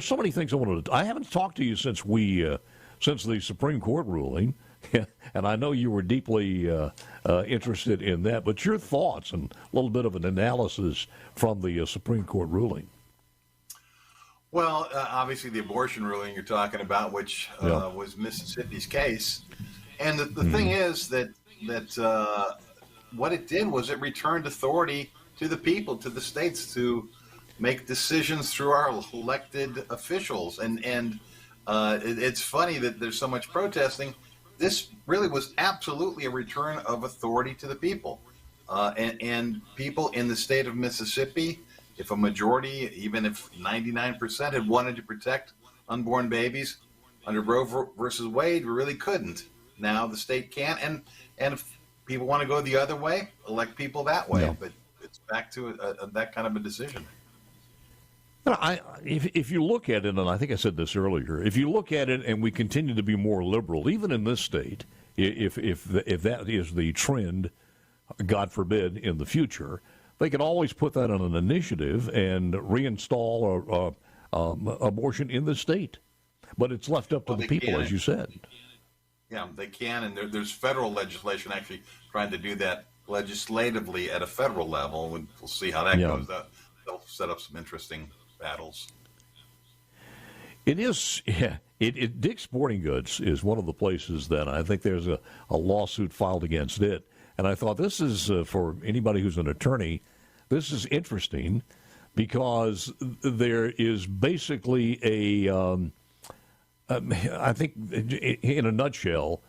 so many things I wanted to. I haven't talked to you since since the Supreme Court ruling, and I know you were deeply interested in that. But your thoughts and a little bit of an analysis from the Supreme Court ruling. Well, obviously the abortion ruling you're talking about, which was Mississippi's case, and the thing is that what it did was it returned authority to the people, to the states, to make decisions through our elected officials. And it's funny that there's so much protesting. This really was absolutely a return of authority to the people. And people in the state of Mississippi, if a majority, even if 99% had wanted to protect unborn babies under Roe versus Wade, we really couldn't. Now the state can. And if people want to go the other way, elect people that way. Yeah. But it's back to that kind of a decision. If you look at it, and I think I said this earlier, if you look at it and we continue to be more liberal, even in this state, if that is the trend, God forbid, in the future, they can always put that on an initiative and reinstall abortion in the state. But it's left up to the people, as you said. Yeah, they can, and there's federal legislation actually trying to do that legislatively at a federal level. We'll see how that goes. They'll set up some interesting battles. It is, yeah. Dick's Sporting Goods is one of the places that I think there's a lawsuit filed against it. And I thought this is, for anybody who's an attorney, this is interesting because there is basically I think in a nutshell,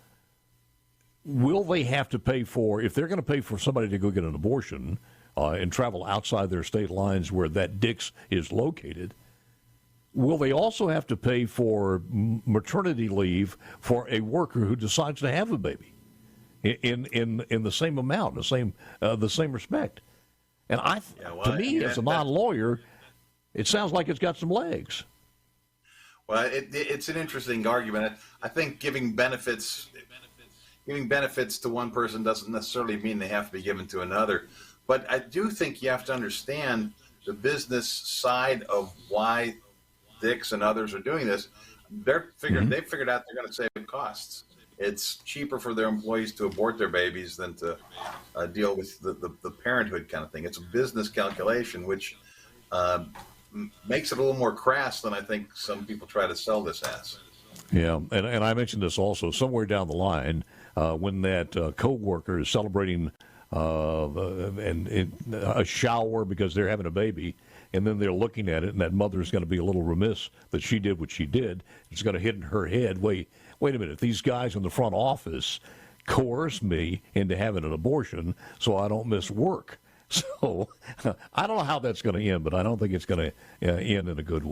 will they have to pay for, if they're going to pay for somebody to go get an abortion and travel outside their state lines where that Dick's is located, will they also have to pay for maternity leave for a worker who decides to have a baby in the same amount, the same respect? And to me, as a non-lawyer, it sounds like it's got some legs. Well, it's an interesting argument. I think giving benefits to one person doesn't necessarily mean they have to be given to another. But I do think you have to understand the business side of why Dick's and others are doing this. They've figured out they're going to save costs. It's cheaper for their employees to abort their babies than to deal with the parenthood kind of thing. It's a business calculation, which makes it a little more crass than I think some people try to sell this as. Yeah, and I mentioned this also somewhere down the line when that co-worker is celebrating a shower because they're having a baby, and then they're looking at it, and that mother's going to be a little remiss that she did what she did. It's going to hit in her head, wait a minute, these guys in the front office coerced me into having an abortion so I don't miss work. So I don't know how that's going to end, but I don't think it's going to end in a good way.